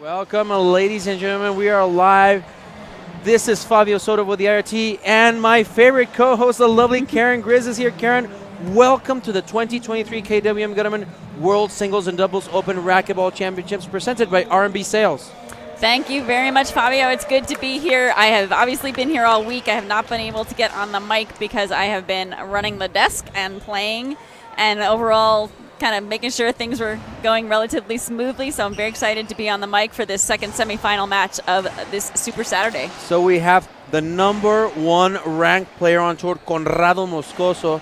Welcome, ladies and gentlemen. We are live. This is Fabio Soto with the IRT, and my favorite co-host, the lovely Karen Grizz, is here. Karen, welcome to the 2023 KWM Gutterman World Singles and Doubles Open Racquetball Championships presented by R&B Sales. Thank you very much, Fabio. It's good to be here. I have obviously been here all week. I have not been able to get on the mic because I have been running the desk and playing and overall kind of making sure things were going relatively smoothly. So I'm very excited to be on the mic for this second semifinal match of this Super Saturday. So we have the #1 ranked player on tour, Conrado Moscoso,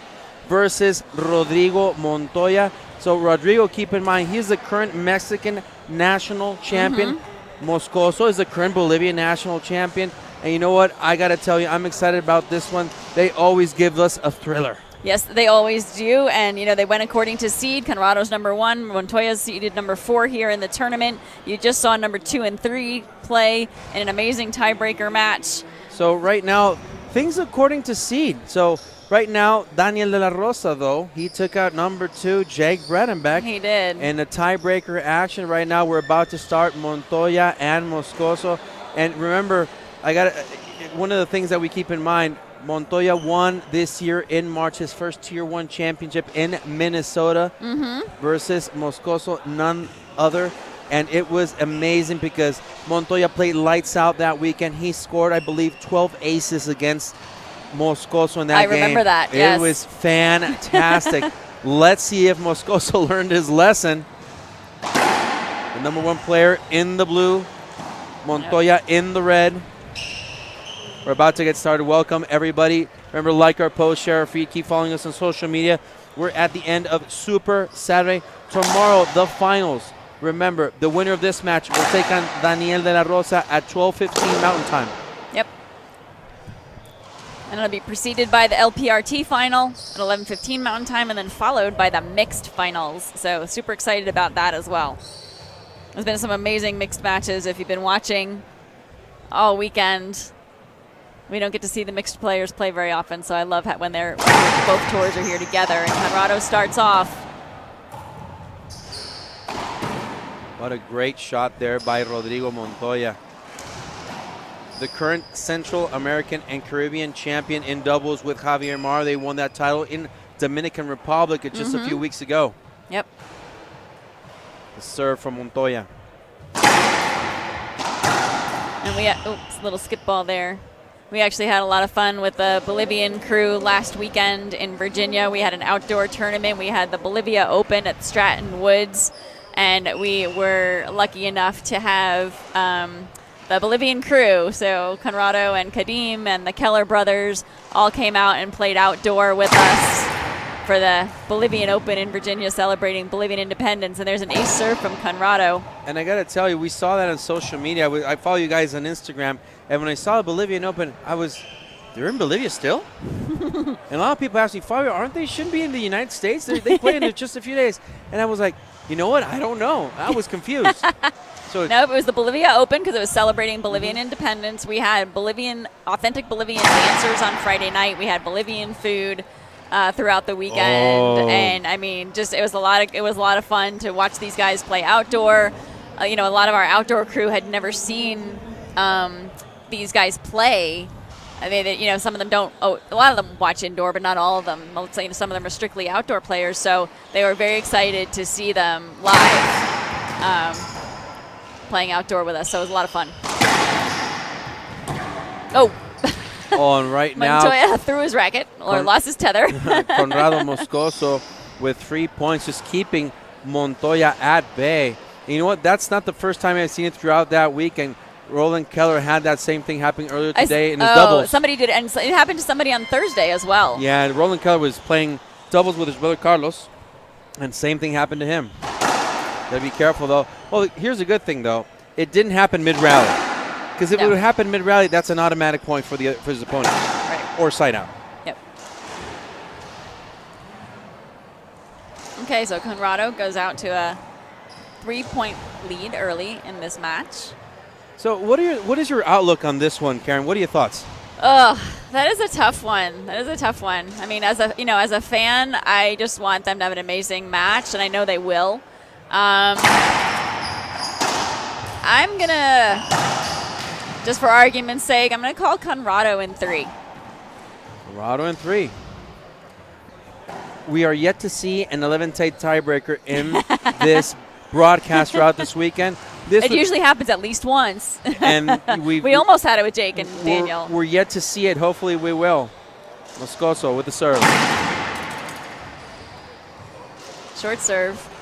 versus Rodrigo Montoya. So Rodrigo, keep in mind, he's the current Mexican national champion. Moscoso is the current Bolivian national champion. And you know what? I got to tell you, I'm excited about this one. They always give us a thriller. Yes, they always do, and they went according to seed. Conrado's #1, Montoya's seeded #4 here in the tournament. You just saw #2 and 3 play in an amazing tiebreaker match. So right now, things according to seed. So right now, Daniel de la Rosa, though, he took out #2, Jake Bredenbeck. He did. In the tiebreaker action right now, we're about to start Montoya and Moscoso. And remember, one of the things that we keep in mind, Montoya won this year in March his first Tier 1 championship in Minnesota versus Moscoso, none other. And it was amazing because Montoya played lights out that weekend. He scored, I believe, 12 aces against Moscoso in that game. I remember that, yes. It was fantastic. Let's see if Moscoso learned his lesson. The #1 player in the blue, Montoya in the red. We're about to get started. Welcome, everybody. Remember, like our post, share our feed, keep following us on social media. We're at the end of Super Saturday. Tomorrow, the finals. Remember, the winner of this match will take on Daniel de la Rosa at 12:15 Mountain Time. Yep. And it'll be preceded by the LPRT final at 11:15 Mountain Time, and then followed by the mixed finals. So super excited about that as well. There's been some amazing mixed matches if you've been watching all weekend. We don't get to see the mixed players play very often, so I love when both tours are here together. And Conrado starts off. What a great shot there by Rodrigo Montoya. The current Central American and Caribbean champion in doubles with Javier Mar. They won that title in Dominican Republic just a few weeks ago. Yep. The serve from Montoya. And we had, oops, a little skip ball there. We actually had a lot of fun with the Bolivian crew last weekend in Virginia. We had an outdoor tournament. We had the Bolivia Open at Stratton Woods, and we were lucky enough to have the Bolivian crew, so Conrado and Kadim and the Keller brothers all came out and played outdoor with us for the Bolivian Open in Virginia, celebrating Bolivian independence. And there's an ace serve from Conrado. And I got to tell you, we saw that on social media. I follow you guys on Instagram. And when I saw the Bolivian Open, they're in Bolivia still? And a lot of people ask me, Fabio, shouldn't be in the United States? They play in just a few days. And I was like, you know what? I don't know. I was confused. No, it was the Bolivia Open because it was celebrating Bolivian independence. We had authentic Bolivian dancers on Friday night. We had Bolivian food throughout the weekend, and I mean, it was a lot of fun to watch these guys play outdoor. A lot of our outdoor crew had never seen these guys play. I mean, some of them don't. A lot of them watch indoor, but not all of them. Let's say some of them are strictly outdoor players, so they were very excited to see them live playing outdoor with us. So it was a lot of fun. And right now, Montoya threw his racket or lost his tether. Conrado Moscoso with 3 points, just keeping Montoya at bay. And you know what? That's not the first time I've seen it throughout that week. And Roland Keller had that same thing happening earlier today in his doubles. Somebody did, and it happened to somebody on Thursday as well. Yeah, and Roland Keller was playing doubles with his brother Carlos, and same thing happened to him. Gotta be careful, though. Well, here's a good thing, though. It didn't happen mid-rally. Because if it would happen mid-rally, that's an automatic point for his opponent. Right. Or side out. Yep. Okay, so Conrado goes out to a 3-point lead early in this match. So what is your outlook on this one, Karen? What are your thoughts? Oh, that is a tough one. That is a tough one. I mean, as a fan, I just want them to have an amazing match, and I know they will. I'm going to, just for argument's sake, I'm going to call Conrado in 3. Conrado in 3. We are yet to see an 11-tight tiebreaker in this broadcast throughout this weekend. It usually happens at least once. And we almost had it with Jake and Daniel. We're yet to see it. Hopefully we will. Moscoso with the serve. Short serve.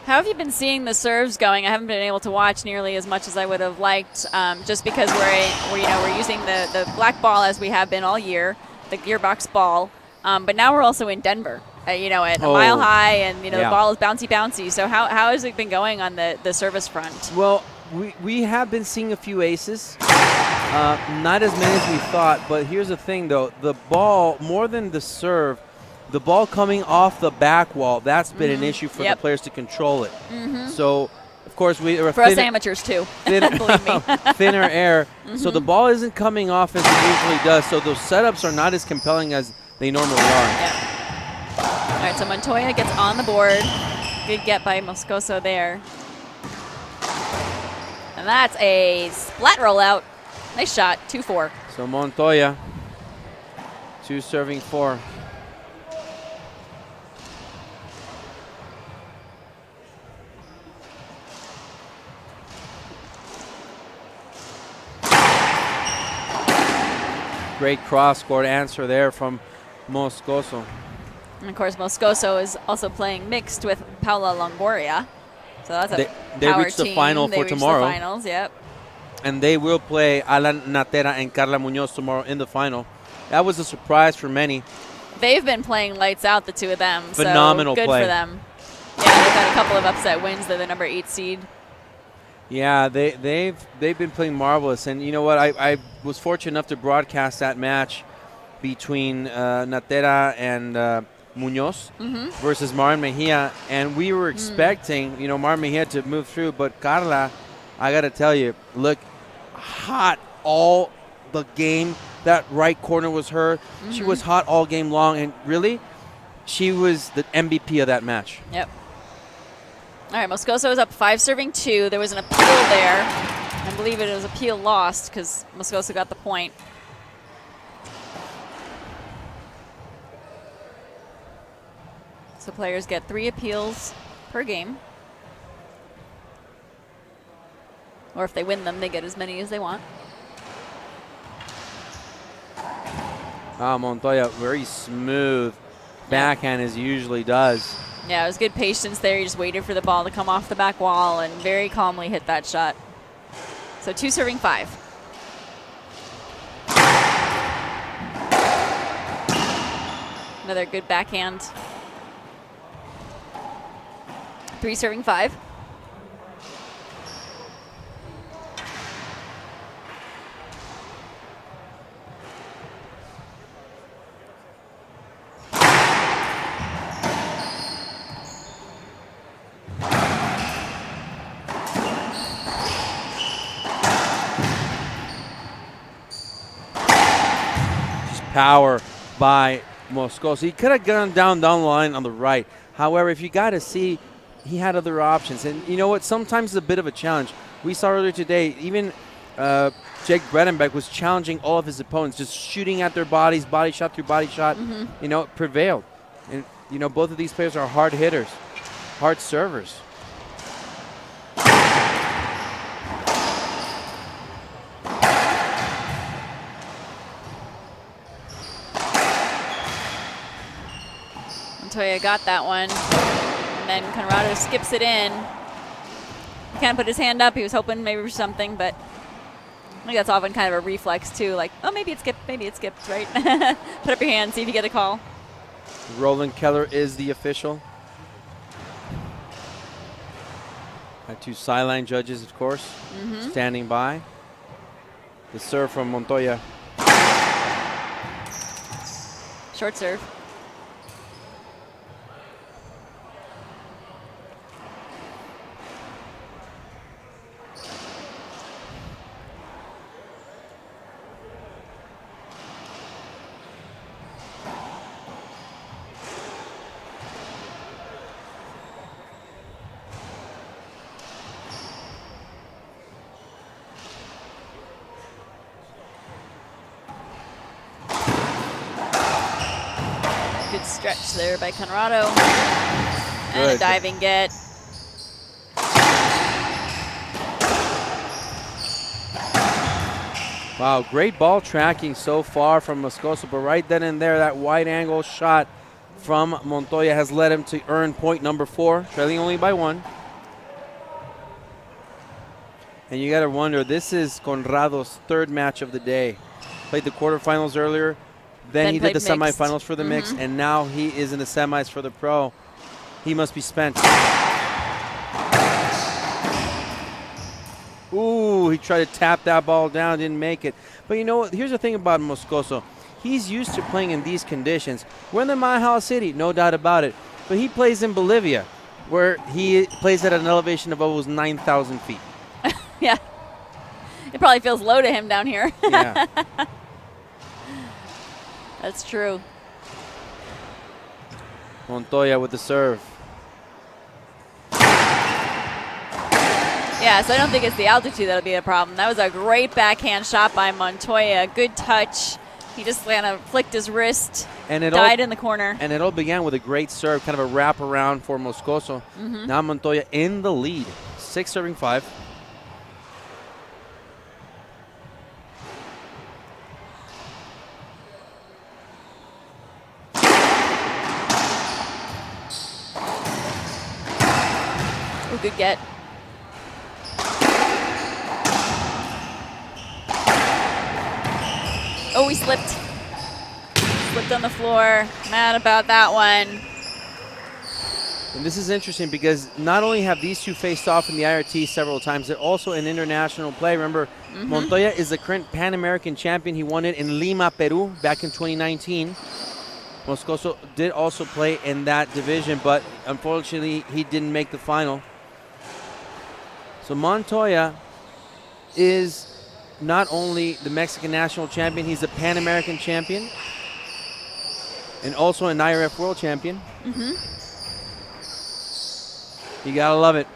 How have you been seeing the serves going? I haven't been able to watch nearly as much as I would have liked, just because we're using the black ball as we have been all year, the gearbox ball. But now we're also in Denver, at a mile high, and the ball is bouncy. So how has it been going on the service front? Well, we have been seeing a few aces, not as many as we thought. But here's the thing, though: the ball, more than the serve, the ball coming off the back wall, that's been an issue for the players to control it. So, of course, for us amateurs too. Believe me. Thinner air. So the ball isn't coming off as it usually does. So those setups are not as compelling as they normally are. Yep. All right, so Montoya gets on the board. Good get by Moscoso there. And that's a splat rollout. Nice shot, 2-4. So Montoya, 2 serving 4. Great cross-court answer there from Moscoso. And of course, Moscoso is also playing mixed with Paula Longoria. So that's a they power reached the team. final they for reached tomorrow. The finals, yep. And they will play Alan Natera and Carla Munoz tomorrow in the final. That was a surprise for many. They've been playing lights out, the two of them. Phenomenal so good play. For them. Yeah, they've had a couple of upset wins. They're the number 8 seed. Yeah, they've been playing marvelous. And you know what? I was fortunate enough to broadcast that match between Natera and Munoz versus Maren Mejia. And we were expecting, Maren Mejia to move through. But Carla, I got to tell you, look hot all the game. That right corner was her. She was hot all game long. And really, she was the MVP of that match. Yep. All right, Moscoso is up 5 serving 2. There was an appeal there. I believe it was appeal lost because Moscoso got the point. So players get 3 appeals per game. Or if they win them, they get as many as they want. Montoya, very smooth backhand as he usually does. Yeah, it was good patience there. He just waited for the ball to come off the back wall and very calmly hit that shot. So 2 serving 5. Another good backhand. 3 serving 5. Power by Moscoso. He could have gone down the line on the right. However, if you got to see, he had other options. And you know what? Sometimes it's a bit of a challenge. We saw earlier today, even Jake Bredenbeck was challenging all of his opponents, just shooting at their bodies, body shot through body shot. Prevailed. And, both of these players are hard hitters, hard servers. Montoya got that one, and then Conrado skips it in. He can't put his hand up. He was hoping maybe for something, but I think that's often kind of a reflex too. Like, oh, maybe it skipped, right? Put up your hand, see if you get a call. Roland Keller is the official. Our 2 sideline judges, of course, standing by. The serve from Montoya. Short serve. Good stretch there by Conrado. And Good. a diving get. Wow, great ball tracking so far from Moscoso, but right then and there, that wide angle shot from Montoya has led him to earn point number 4, trailing only by 1. And you got to wonder, this is Conrado's 3rd match of the day. Played the quarterfinals earlier, then he did the played mixed. semifinals for the mix, and now he is in the semis for the pro. He must be spent. Ooh, he tried to tap that ball down, didn't make it. But you know what? Here's the thing about Moscoso. He's used to playing in these conditions. We're in the Mahal City, no doubt about it. But he plays in Bolivia, where he plays at an elevation of almost 9,000 feet. Yeah. It probably feels low to him down here. Yeah. That's true. Montoya with the serve. Yeah, so I don't think it's the altitude that'll be a problem. That was a great backhand shot by Montoya. Good touch. He just kind of flicked his wrist, And it died in the corner. And it all began with a great serve, kind of a wraparound for Moscoso. Now Montoya in the lead, 6 serving 5. Ooh, good get. Oh, he slipped. Slipped on the floor. Mad about that one. And this is interesting because not only have these two faced off in the IRT several times, they're also an international play. Remember, Montoya is the current Pan American champion. He won it in Lima, Peru back in 2019. Moscoso did also play in that division, but unfortunately he didn't make the final. So Montoya is not only the Mexican national champion, he's a Pan American champion and also an IRF world champion. You gotta love it.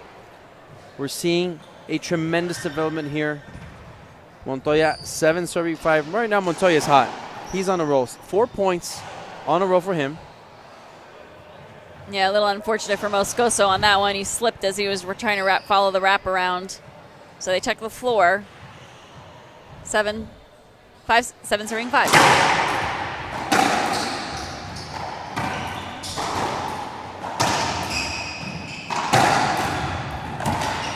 We're seeing a tremendous development here. Montoya, 7 serving 5. Right now Montoya is hot. He's on a roll. 4 points on a roll for him. Yeah, a little unfortunate for Moscoso on that one. He slipped as he was trying to follow the wraparound. So they check the floor. 7 serving 5.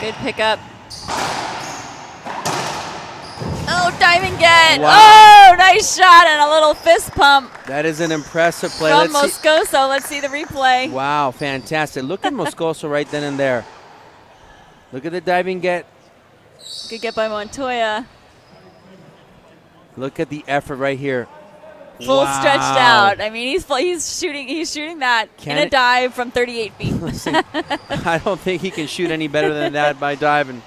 Good pickup. Oh, diving get. Wow. Oh, nice shot and a little fist pump That is an impressive play. from Let's see. Moscoso. Let's see the replay. Wow, fantastic. Look at Moscoso right then and there. Look at the diving get. Good get by Montoya. Look at the effort right here. Full Wow. stretched out. I mean, he's shooting that in a dive from 38 feet. Listen, I don't think he can shoot any better than that by diving.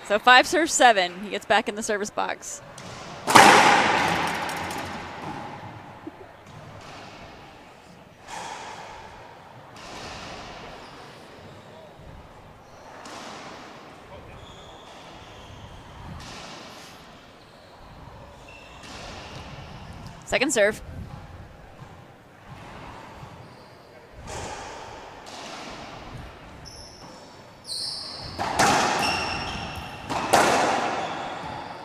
So 5 serves 7. He gets back in the service box. Second serve.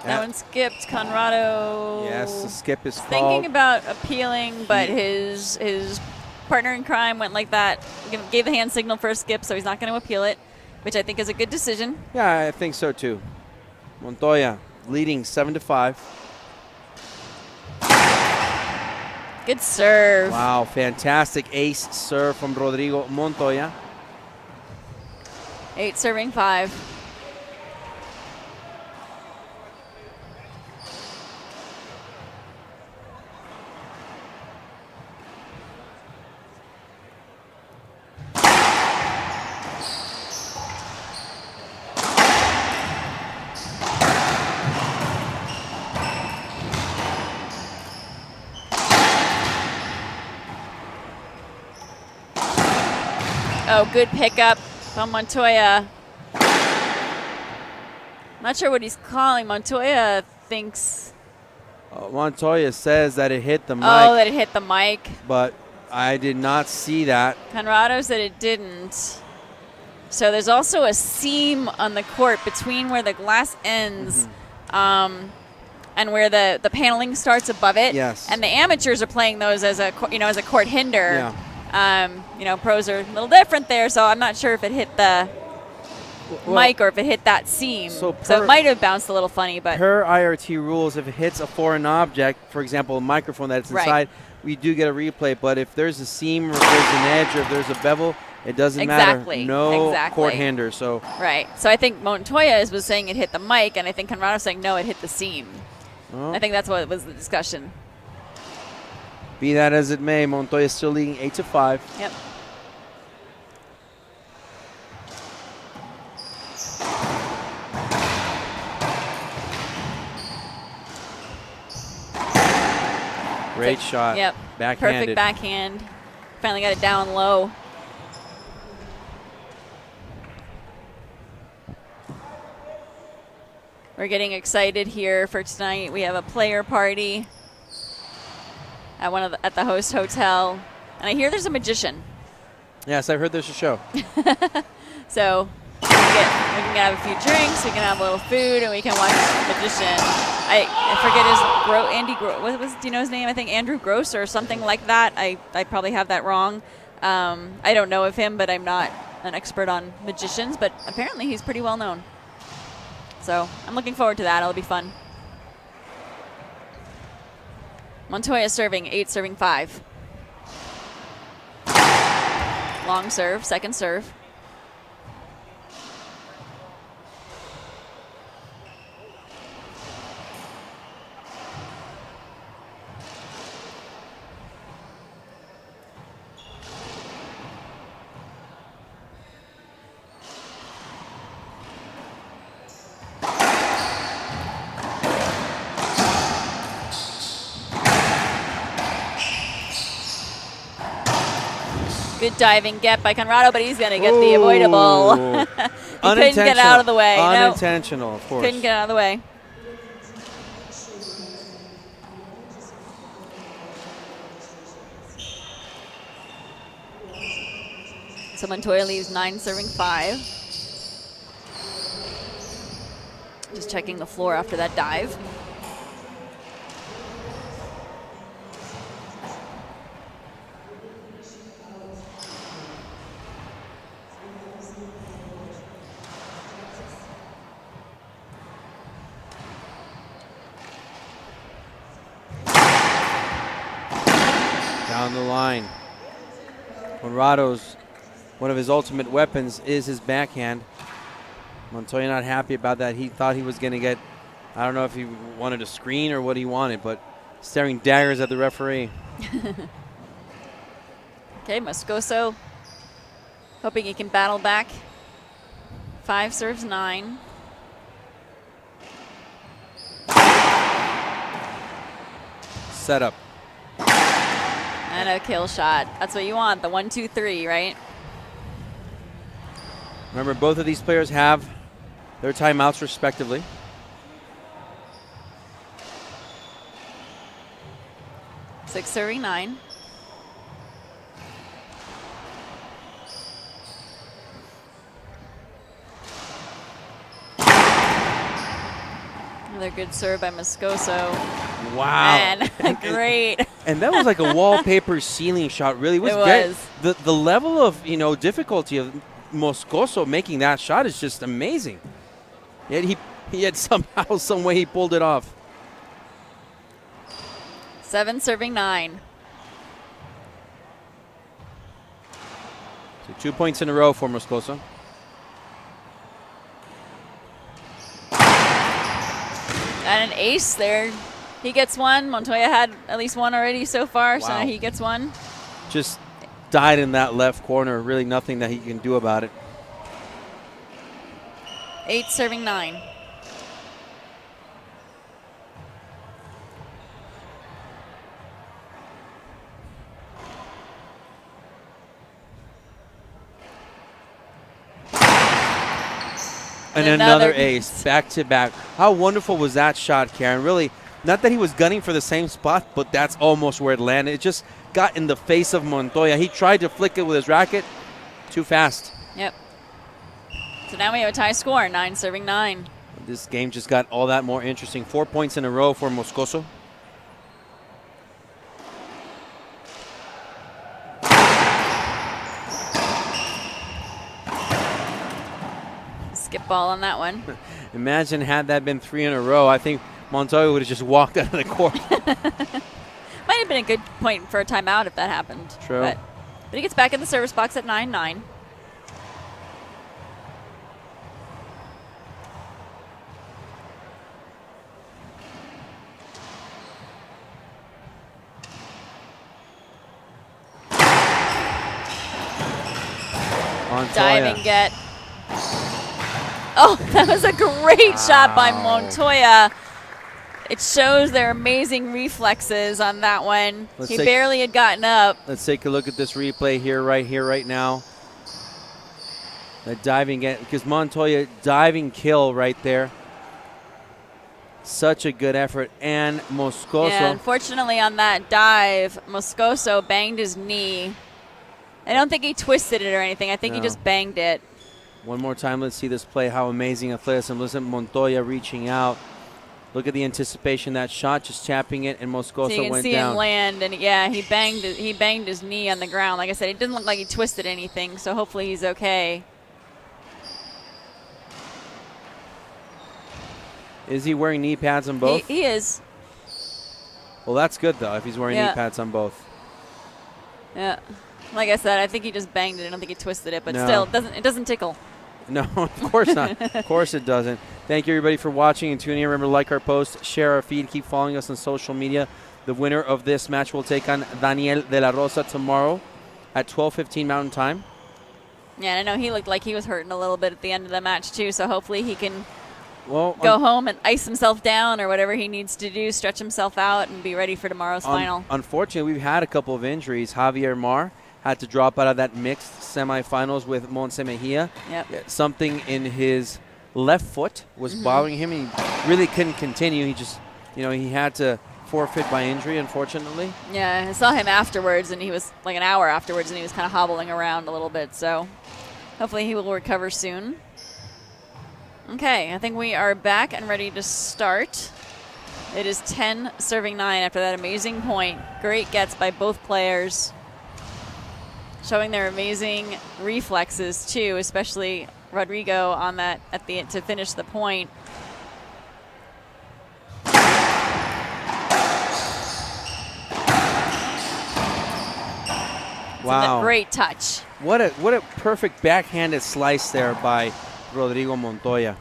That one skipped. Conrado. Yes, the skip is thinking called. about appealing, but his partner in crime went like that. Gave the hand signal for a skip, so he's not going to appeal it, which I think is a good decision. Yeah, I think so too. Montoya leading 7-5. Good serve. Wow, fantastic ace serve from Rodrigo Montoya. 8 serving 5. Oh, good pickup from Montoya. Not sure what he's calling. Montoya thinks Montoya says that it hit the mic. Oh, that it hit the mic. But I did not see that. Conrado said it didn't. So there's also a seam on the court between where the glass ends and where the paneling starts above it. Yes. And the amateurs are playing those as a court hinder. Yeah. Pros are a little different there, so I'm not sure if it hit the mic or if it hit that seam. So it might have bounced a little funny, but per IRT rules, if it hits a foreign object, for example, a microphone that's inside, we do get a replay. But if there's a seam or if there's an edge or if there's a bevel, it doesn't matter. No court hander. So right. So I think Montoya was saying it hit the mic, and I think Conrado was saying no, it hit the seam. I think that's what was the discussion. Be that as it may, Montoya is still leading 8-5. Yep. Great shot. Yep. Backhanded. Perfect backhand. Finally got it down low. We're getting excited here for tonight. We have a player party at the host hotel, and I hear there's a magician. Yes, I've heard there's a show. So we can have a few drinks, we can have a little food, and we can watch the magician. I forget do you know his name? I think Andrew Gross or something like that. I probably have that wrong. I don't know of him, but I'm not an expert on magicians, but apparently he's pretty well known. So I'm looking forward to that. It'll be fun. Montoya serving, 8 serving 5. Long serve, second serve. Good diving get by Conrado, but he's going to get the avoidable. He couldn't get out of the way. Unintentional, of course. Couldn't get out of the way. So Montoya leaves 9 serving 5. Just checking the floor after that dive. Down the line. Conrado's, one of his ultimate weapons is his backhand. Montoya not happy about that. He thought he was going to get, I don't know if he wanted a screen or what he wanted, but staring daggers at the referee. Okay, Moscoso hoping he can battle back. 5 serves 9. Setup. And a kill shot. That's what you want, the 1-2-3, right? Remember, both of these players have their timeouts respectively. Six serving 9. Another good serve by Moscoso. Wow. Man, great. And that was like a wallpaper ceiling shot, really. It was. The level of, difficulty of Moscoso making that shot is just amazing. Yet he had somehow, some way he pulled it off. 7 serving 9. So 2 points in a row for Moscoso. And an ace there. He gets one. Montoya had at least one already so far, so now he gets one. Just died in that left corner. Really nothing that he can do about it. 8 serving 9. And another ace, back to back. How wonderful was that shot, Karen? Really, Not that he was gunning for the same spot, but that's almost where it landed. It just got in the face of Montoya. He tried to flick it with his racket. Too fast. Yep. So now we have a tie score, 9-9. This game just got all that more interesting. 4 points in a row for Moscoso. Skip ball on that one. Imagine had that been 3 in a row. I think Montoya would have just walked out of the court. Might have been a good point for a timeout if that happened. True. But he gets back in the service box at 9-9. Montoya. Diving get. Oh, that was a great shot by Montoya. It shows their amazing reflexes on that one. He barely had gotten up. Let's take a look at this replay here, right now. The diving get, because Montoya diving kill right there. Such a good effort. And Moscoso. Yeah, unfortunately on that dive, Moscoso banged his knee. I don't think he twisted it or anything. I think he just banged it. One more time, let's see this play. How amazing athleticism. Listen, Montoya reaching out. Look at the anticipation. That shot, just tapping it, and Moscoso went down. So you can see him land, and yeah, he banged his knee on the ground. Like I said, it didn't look like he twisted anything, so hopefully he's okay. Is he wearing knee pads on both? He is. Well, that's good, though, if he's wearing knee pads on both. Yeah. Like I said, I think he just banged it. I don't think he twisted it, but still, it doesn't tickle. No, of course not. Of course it doesn't. Thank you, everybody, for watching and tuning in. Remember to like our post, share our feed, keep following us on social media. The winner of this match will take on Daniel De La Rosa tomorrow at 12:15 Mountain Time. Yeah, and I know he looked like he was hurting a little bit at the end of the match, too, so hopefully he can go home and ice himself down or whatever he needs to do, stretch himself out, and be ready for tomorrow's final. Unfortunately, we've had a couple of injuries. Javier Mar had to drop out of that mixed semifinals with Monse Mejia. Yep. Something in his left foot was bothering him. He really couldn't continue. He just, he had to forfeit by injury, unfortunately. Yeah, I saw him afterwards, and he was like an hour afterwards, and he was kind of hobbling around a little bit. So hopefully he will recover soon. Okay, I think we are back and ready to start. It is 10-9 after that amazing point. Great gets by both players, showing their amazing reflexes too, especially Rodrigo on that to finish the point. Wow! A great touch. What a perfect backhanded slice there by Rodrigo Montoya.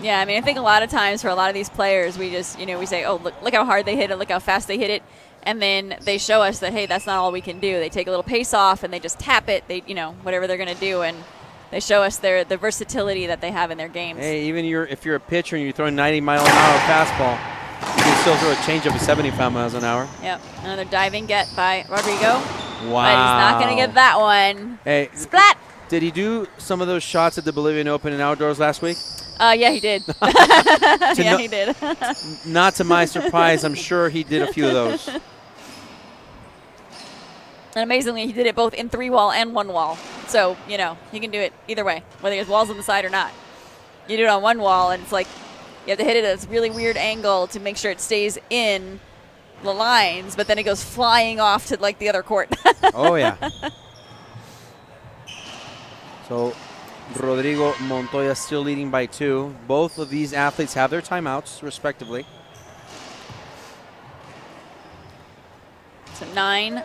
Yeah, I mean, I think a lot of times for a lot of these players, we just, we say, oh, look how hard they hit it, look how fast they hit it. And then they show us that, hey, that's not all we can do. They take a little pace off and they just tap it, they, whatever they're going to do. And they show us the versatility that they have in their games. Hey, even if you're a pitcher and you're throwing 90-mile-an-hour fastball, you can still throw a changeup at 75 miles an hour. Yep, another diving get by Rodrigo. Wow. But he's not going to get that one. Hey, splat! Did he do some of those shots at the Bolivian Open and outdoors last week? Yeah, he did. Yeah, he did. Not to my surprise, I'm sure he did a few of those. And amazingly, he did it both in 3-wall and 1-wall. So, he can do it either way, whether his wall's on the side or not. You do it on 1 wall, and it's like you have to hit it at this really weird angle to make sure it stays in the lines, but then it goes flying off to, like, the other court. Oh, yeah. So, Rodrigo Montoya still leading by 2. Both of these athletes have their timeouts, respectively. So 9,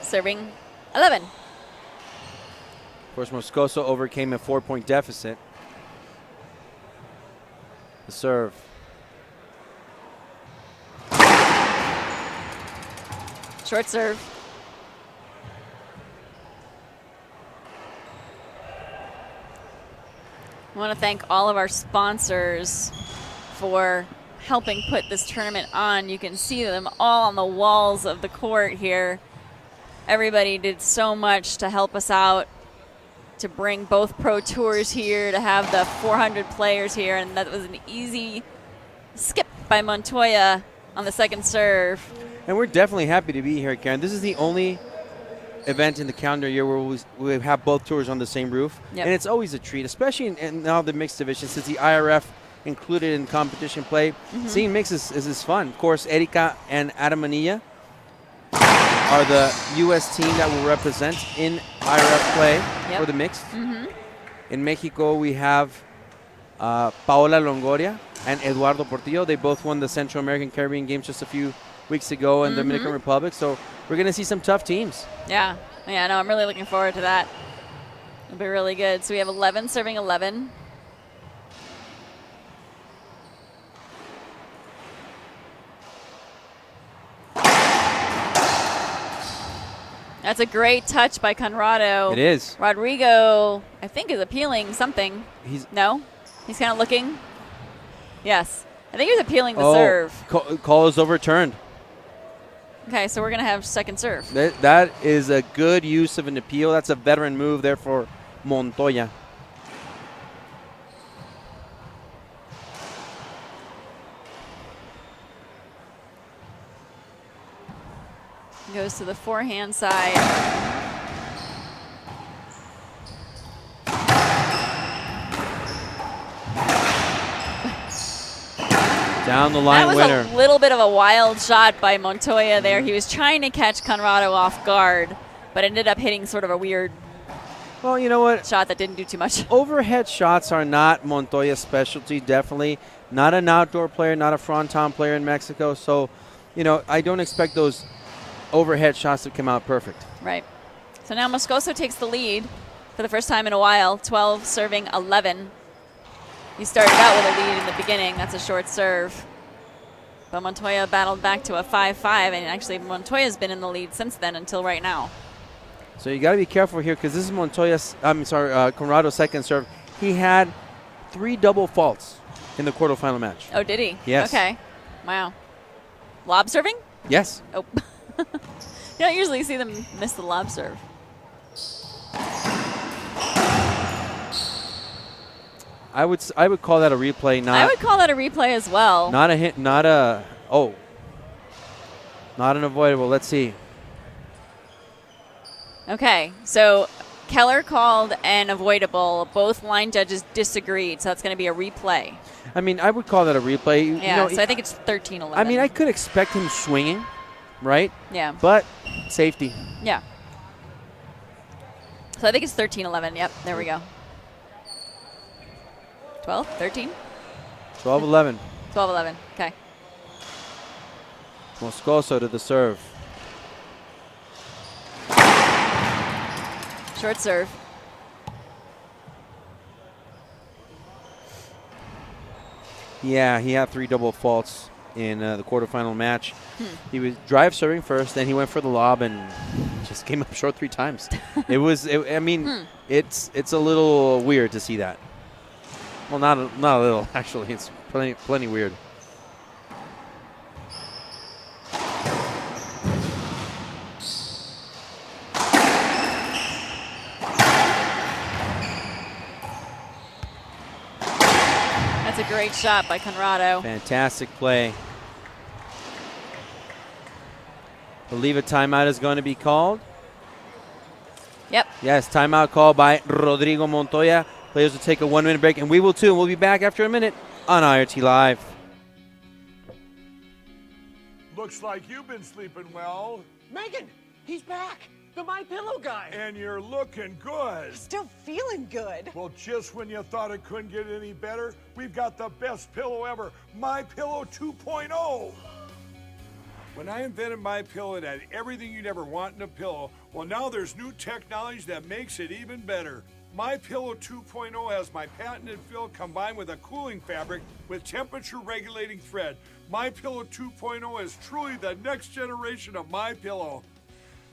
serving 11. Of course, Moscoso overcame a 4-point deficit. The serve. Short serve. I want to thank all of our sponsors for helping put this tournament on. You can see them all on the walls of the court here. Everybody did so much to help us out, to bring both pro tours here, to have the 400 players here, and that was an easy skip by Montoya on the second serve. And we're definitely happy to be here, Karen. This is the only event in the calendar year where we have both tours on the same roof. Yep. And it's always a treat, especially in now the mixed division, since the IRF included in competition play. Seeing mixes is fun. Of course, Erika and Adam Manilla are the U.S. team that will represent in IRF play for the mixed. In Mexico, we have Paola Longoria and Eduardo Portillo. They both won the Central American Caribbean Games just a few weeks ago in the Dominican Republic. So we're going to see some tough teams. Yeah. Yeah, no, I'm really looking forward to that. It'll be really good. So we have 11 serving 11. That's a great touch by Conrado. It is. Rodrigo, I think, is appealing something. No? He's kind of looking? Yes. I think he was appealing the serve. Call is overturned. Okay, so we're going to have second serve. That is a good use of an appeal. That's a veteran move there for Montoya. Goes to the forehand side. Down the line winner. That was a little bit of a wild shot by Montoya there. He was trying to catch Conrado off guard, but ended up hitting sort of a weird Well, you know what? shot that didn't do too much. Overhead shots are not Montoya's specialty, definitely. Not an outdoor player, not a fronton player in Mexico. So, you know, I don't expect those overhead shots to come out perfect. Right. So now Moscoso takes the lead for the first time in a while, 12 serving 11. He started out with a lead in the beginning. That's a short serve. But Montoya battled back to a 5-5, and actually Montoya's been in the lead since then until right now. So you got to be careful here because this is Conrado's second serve. He had 3 double faults in the quarterfinal match. Oh, did he? Yes. Okay. Wow. Lob serving? Yes. Oh. You don't usually see them miss the lob serve. I would call that a replay. I would call that a replay as well. Not a hit. Not an avoidable. Let's see. Okay, so Keller called an avoidable. Both line judges disagreed, so that's going to be a replay. I mean, I would call that a replay. Yeah, you know, so I think it's 13-11. I mean, I could expect him swinging, right? Yeah. But safety. Yeah. So I think it's 13-11. Yep, there we go. 12, 13? 12-11. 12-11, okay. Moscoso to the serve. Short serve. Yeah, he had 3 double faults in the quarterfinal match. He was drive serving first, then he went for the lob and just came up short 3 times. I mean, it's a little weird to see that. Well, not a little, actually. It's plenty weird. That's a great shot by Conrado. Fantastic play. Believe a timeout is going to be called. Yep. Yes, timeout called by Rodrigo Montoya. Players will take a 1-minute break, and we will too. We'll be back after a minute on IRT Live. Looks like you've been sleeping well. Megan, he's back. The My Pillow guy. And you're looking good. Still feeling good. Well, just when you thought it couldn't get any better, we've got the best pillow ever, My Pillow 2.0. When I invented My Pillow, it had everything you'd ever want in a pillow. Well, now there's new technology that makes it even better. My Pillow 2.0 has my patented fill combined with a cooling fabric with temperature regulating thread. My Pillow 2.0 is truly the next generation of My Pillow.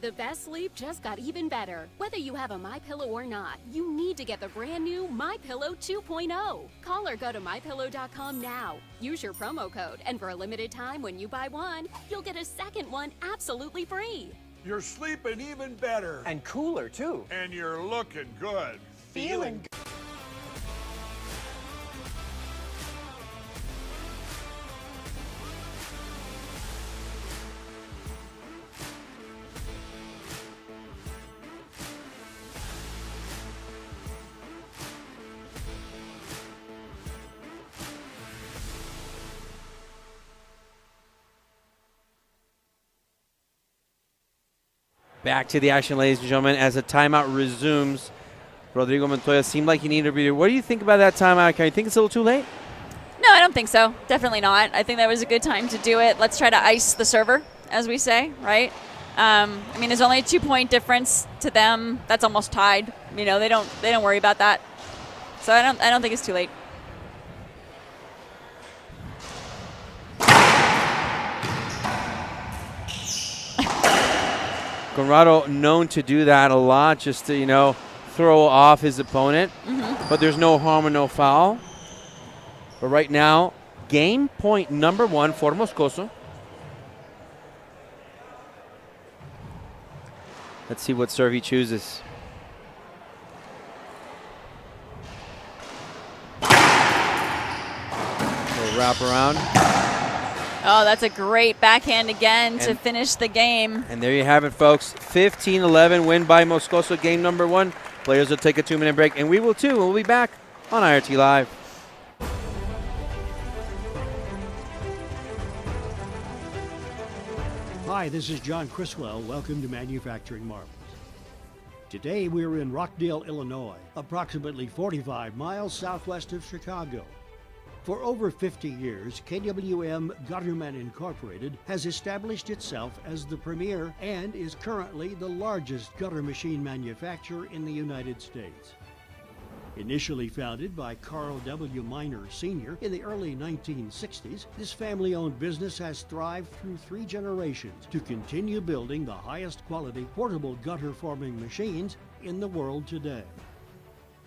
The best sleep just got even better. Whether you have a MyPillow or not, you need to get the brand new MyPillow 2.0. Call or go to MyPillow.com now. Use your promo code, and for a limited time when you buy one, you'll get a second one absolutely free. You're sleeping even better. And cooler, too. And you're looking good. Feeling good. Back to the action, ladies and gentlemen, as the timeout resumes. Rodrigo Montoya seemed like he needed to be there. What do you think about that timeout? Can you think it's a little too late? No, I don't think so. Definitely not. I think that was a good time to do it. Let's try to ice the server, as we say, right? I mean, there's only a 2-point difference to them. That's almost tied. You know, they don't worry about that. So I don't think it's too late. Conrado known to do that a lot, just to, you know, throw off his opponent. But there's no harm and no foul. But right now, game point number 1 for Moscoso. Let's see what serve he chooses. Little wrap around. Oh, that's a great backhand again to finish the game. And there you have it, folks. 15-11 win by Moscoso, game number 1. Players will take a 2-minute break, and we will too. We'll be back on IRT Live. Hi, this is John Criswell. Welcome to Manufacturing Marvels. Today we're in Rockdale, Illinois, approximately 45 miles southwest of Chicago. For over 50 years, KWM GUTTERMAN Incorporated has established itself as the premier and is currently the largest gutter machine manufacturer in the United States. Initially founded by Carl W. Miner Sr. in the early 1960s, this family-owned business has thrived through 3 generations to continue building the highest quality portable gutter forming machines in the world today.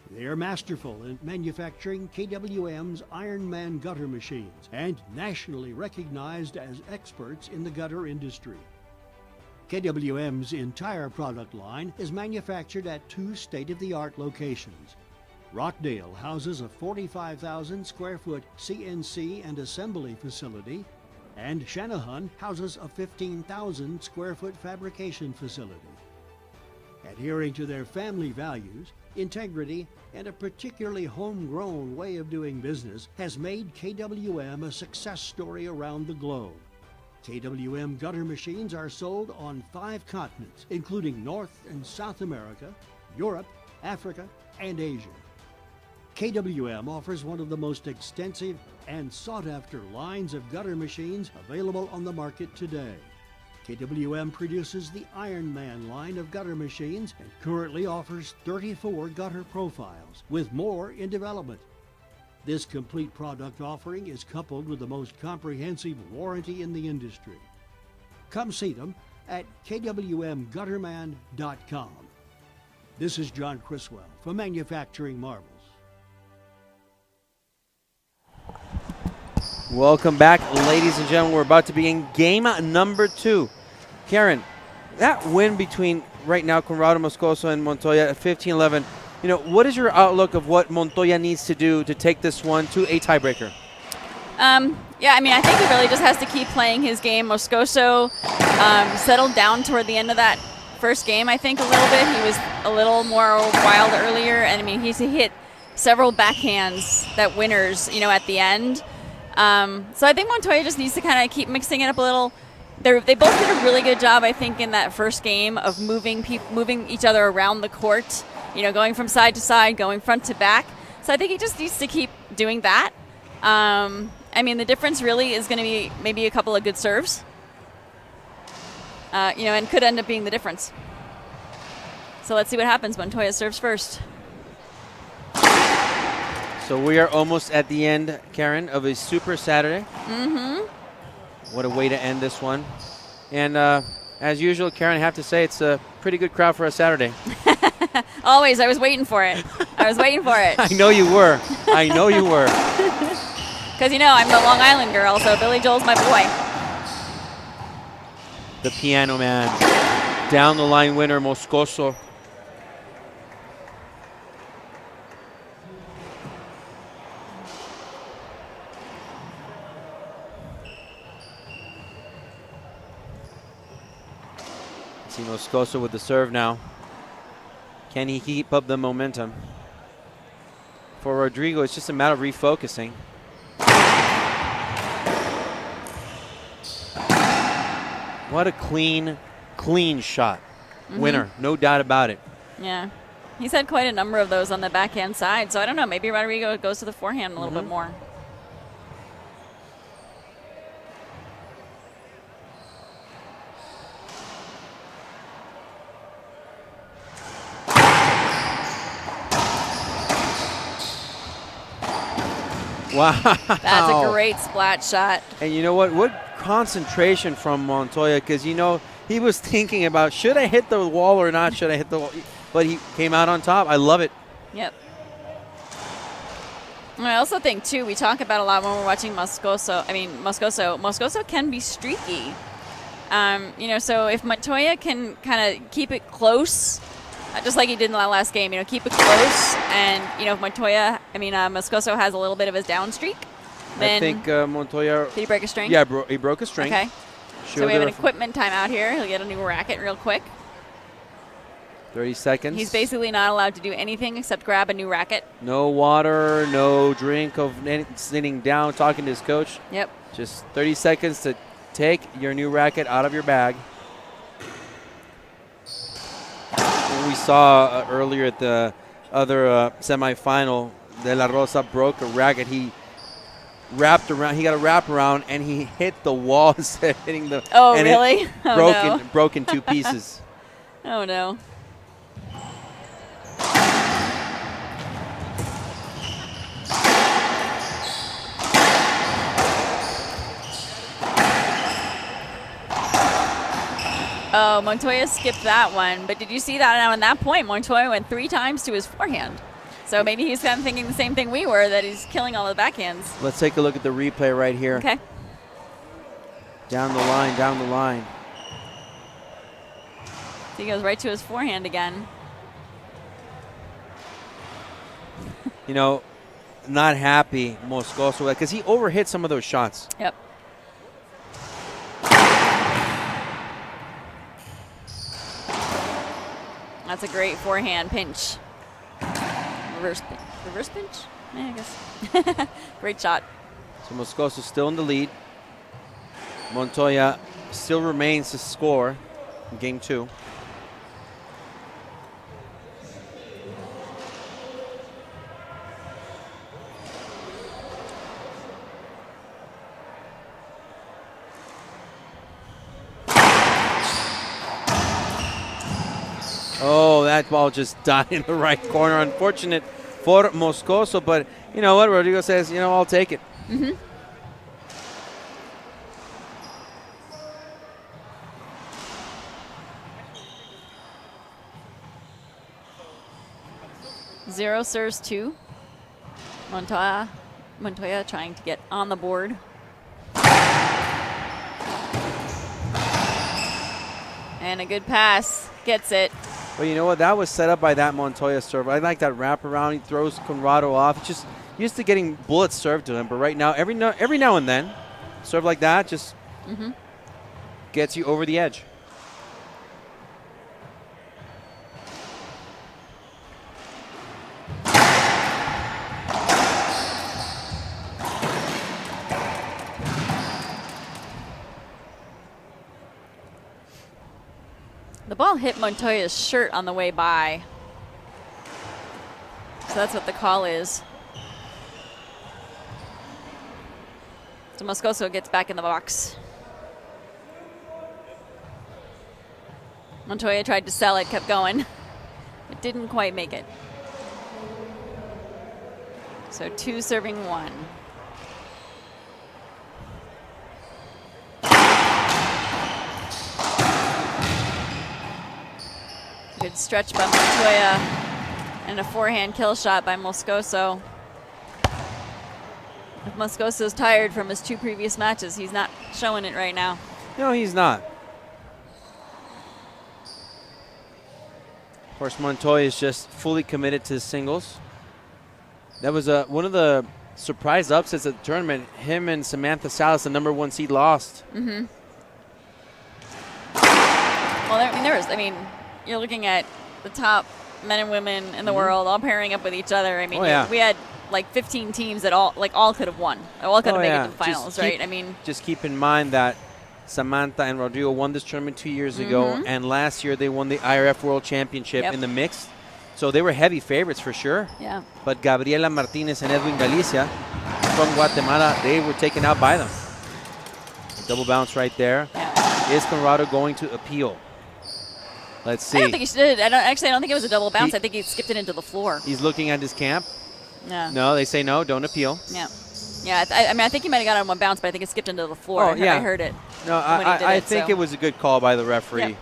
They are masterful in manufacturing KWM's Ironman gutter machines and nationally recognized as experts in the gutter industry. KWM's entire product line is manufactured at 2 state-of-the-art locations. Rockdale houses a 45,000 square foot CNC and assembly facility, and Shanahan houses a 15,000 square foot fabrication facility. Adhering to their family values, integrity, and a particularly homegrown way of doing business has made KWM a success story around the globe. KWM gutter machines are sold on 5 continents, including North and South America, Europe, Africa, and Asia. KWM offers one of the most extensive and sought-after lines of gutter machines available on the market today. KWM produces the Ironman line of gutter machines and currently offers 34 gutter profiles, with more in development. This complete product offering is coupled with the most comprehensive warranty in the industry. Come see them at kwmgutterman.com. This is John Criswell for Manufacturing Marvels. Welcome back, ladies and gentlemen. We're about to begin game number 2. Karen, that win between right now Conrado Moscoso and Montoya at 15-11, you know, what is your outlook of what Montoya needs to do to take this one to a tiebreaker? Yeah, I mean, I think he really just has to keep playing his game. Moscoso settled down toward the end of that first game, I think, a little bit. He was a little more wild earlier, and I mean, he hit several backhands that winners, you know, at the end. So I think Montoya just needs to kind of keep mixing it up a little. They both did a really good job, I think, in that first game of moving each other around the court, you know, going from side to side, going front to back. So I think he just needs to keep doing that. I mean, the difference really is going to be maybe a couple of good serves, you know, and could end up being the difference. So let's see what happens. Montoya serves first. So we are almost at the end, Karen, of a Super Saturday. What a way to end this one. And as usual, Karen, I have to say it's a pretty good crowd for a Saturday. Always. I was waiting for it. I was waiting for it. I know you were. I know you were. Because, you know, I'm the Long Island girl, so Billy Joel's my boy. The Piano Man. Down the line winner, Moscoso. See Moscoso with the serve now. Can he keep up the momentum? For Rodrigo, it's just a matter of refocusing. What a clean shot. winner, no doubt about it. Yeah. He's had quite a number of those on the backhand side, so I don't know. Maybe Rodrigo goes to the forehand a little bit more. Wow. That's a great splat shot. And you know what? What concentration from Montoya, because, you know, he was thinking about, should I hit the wall or not? Should I hit the wall? But he came out on top. I love it. Yep. And I also think, too, we talk about a lot when we're watching Moscoso. Moscoso can be streaky. You know, so if Montoya can kind of keep it close, just like he did in the last game, you know, keep it close. And, you know, if Moscoso has a little bit of his down streak, then. I think Montoya. Did he break a string? Yeah, he broke a string. Okay. So we have an equipment timeout here. He'll get a new racket real quick. 30 seconds. He's basically not allowed to do anything except grab a new racket. No water, no drink of sitting down, talking to his coach. Yep. Just 30 seconds to take your new racket out of your bag. We saw earlier at the other semifinal, De La Rosa broke a racket. He wrapped around. He got a wrap around, and he hit the wall instead of hitting the. Oh, and really? It broke in two pieces. Oh, no. Oh, Montoya skipped that one. But did you see that? Now, at that point, Montoya went 3 times to his forehand. So maybe he's kind of thinking the same thing we were, that he's killing all the backhands. Let's take a look at the replay right here. Okay. Down the line, down the line. So he goes right to his forehand again. You know, not happy, Moscoso, because he overhit some of those shots. Yep. That's a great forehand pinch. Reverse pinch? Yeah, I guess. Great shot. So Moscoso still in the lead. Montoya still remains to score in game 2. Oh, that ball just died in the right corner. Unfortunate for Moscoso, but you know what? Rodrigo says, you know, I'll take it. Mm-hmm. Zero serves 2. Montoya trying to get on the board. And a good pass. Gets it. Well, you know what? That was set up by that Montoya serve. I like that wraparound. He throws Conrado off. It's just used to getting bullets served to him. But right now, every now and then, serve like that just gets you over the edge. The ball hit Montoya's shirt on the way by. So that's what the call is. So Moscoso gets back in the box. Montoya tried to sell it, kept going. It didn't quite make it. So 2 serving 1. Good stretch by Montoya and a forehand kill shot by Moscoso. If Moscoso's tired from his 2 previous matches, he's not showing it right now. No, he's not. Of course, Montoya is just fully committed to singles. That was one of the surprise upsets at the tournament. Him and Samantha Salas, the number 1 seed, lost. Mm-hmm. Well, you're looking at the top men and women in the world all pairing up with each other. We had like 15 teams that all could have won. All could have made it to the finals, right? Just keep in mind that Samantha and Rodrigo won this tournament 2 years ago, and last year they won the IRF World Championship in the mixed. So they were heavy favorites for sure. Yeah. But Gabriela Martinez and Edwin Galicia from Guatemala, they were taken out by them. Double bounce right there. Yeah. Is Conrado going to appeal? Let's see. I don't think he should. I don't think it was a double bounce. I think he skipped it into the floor. He's looking at his camp. Yeah. No, they say no, don't appeal. Yeah. Yeah, I mean, I think he might have got on one bounce, but I think it skipped into the floor. Oh, yeah. I heard it. No, I think it was a good call by the referee.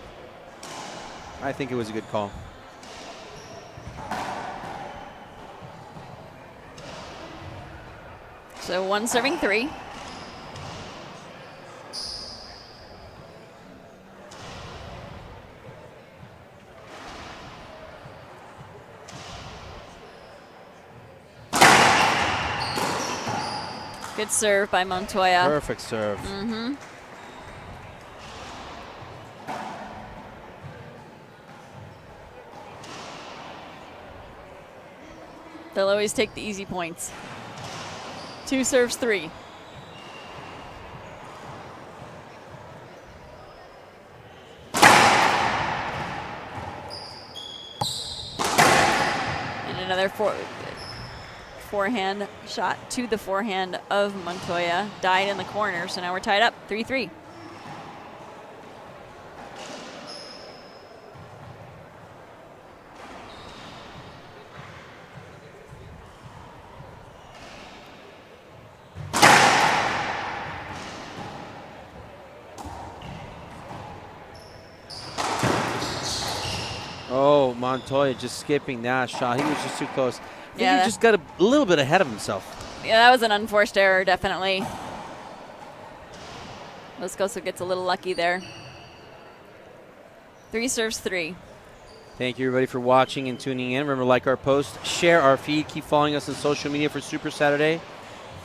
I think it was a good call. So 1 serving 3. Good serve by Montoya. Perfect serve. They'll always take the easy points. 2 serves 3. And another forehand shot to the forehand of Montoya. Died in the corner, so now we're tied up 3-3. Oh, Montoya just skipping that shot. He was just too close. I think Yeah, he just got a little bit ahead of himself. Yeah, that was an unforced error, definitely. Moscoso gets a little lucky there. 3 serves 3. Thank you, everybody, for watching and tuning in. Remember, like our post, share our feed, keep following us on social media for Super Saturday.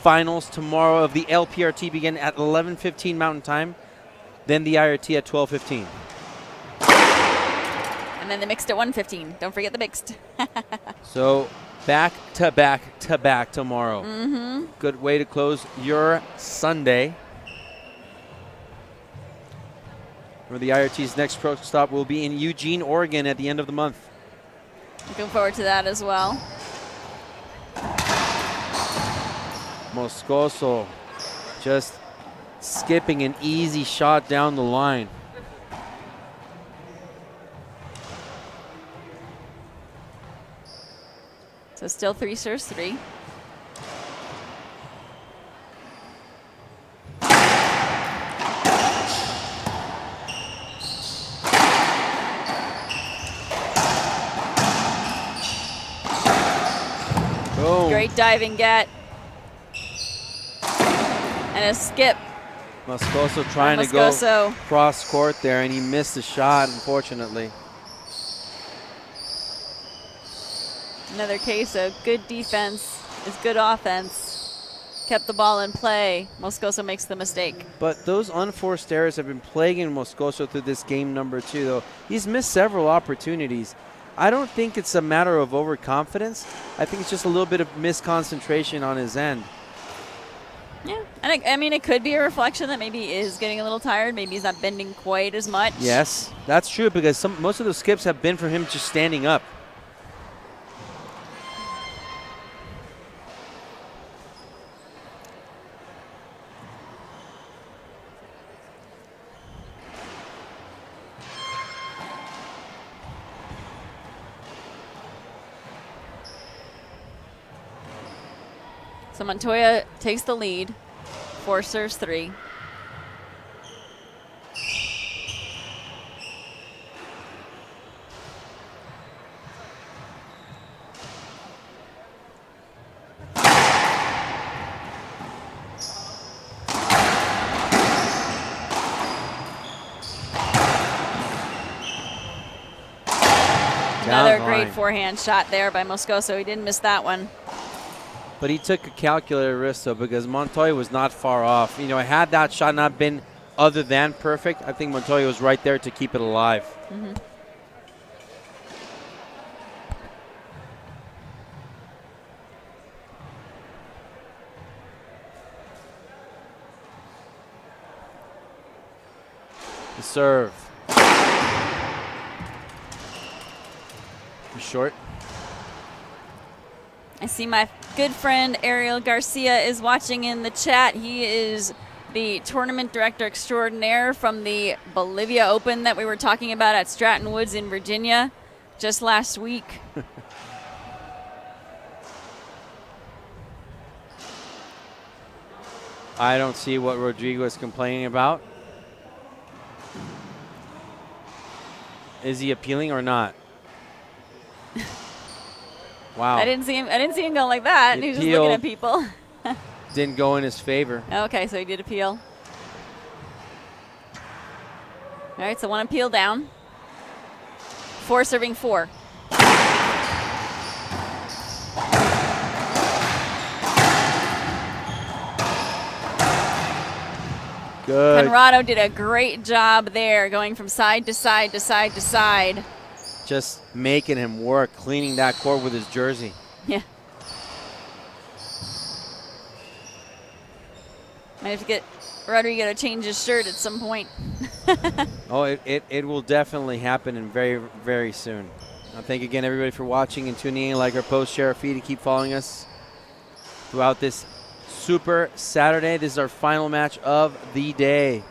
Finals tomorrow of the LPRT begin at 11:15 Mountain Time, then the IRT at 12:15. And then the mixed at 1:15. Don't forget the mixed. So back to back to back tomorrow. Good way to close your Sunday. Remember, the IRT's next pro stop will be in Eugene, Oregon at the end of the month. Looking forward to that as well. Moscoso just skipping an easy shot down the line. So still 3 serves 3. Boom. Great diving get. And a skip. Moscoso trying to Moscoso. go cross court there, and he missed the shot, unfortunately. Another case of good defense is good offense. Kept the ball in play. Moscoso makes the mistake. But those unforced errors have been plaguing Moscoso through this game number 2, though. He's missed several opportunities. I don't think it's a matter of overconfidence. I think it's just a little bit of misconcentration on his end. Yeah, and I mean, it could be a reflection that maybe he is getting a little tired. Maybe he's not bending quite as much. Yes, that's true, because most of those skips have been for him just standing up. So Montoya takes the lead. 4 serves 3. Another great forehand shot there by Moscoso. He didn't miss that one. But he took a calculated risk, though, because Montoya was not far off. You know, had that shot not been other than perfect, I think Montoya was right there to keep it alive. The serve. Short. I see my good friend Ariel Garcia is watching in the chat. He is the tournament director extraordinaire from the Bolivia Open that we were talking about at Stratton Woods in Virginia just last week. I don't see what Rodrigo is complaining about. Is he appealing or not? Wow. I didn't see him go like that. He He was just looking appealed. at people. Didn't go in his favor. Okay, so he did appeal. All right, so 1 appeal down. 4 serving 4. Good. Conrado did a great job there, going from side to side to side to side. Just making him work, cleaning that court with his jersey. Yeah. Might have to get Rodrigo to change his shirt at some point. Oh, it will definitely happen and very, very soon. Thank again, everybody, for watching and tuning in. Like our post, share our feed, and keep following us throughout this Super Saturday. This is our final match of the day.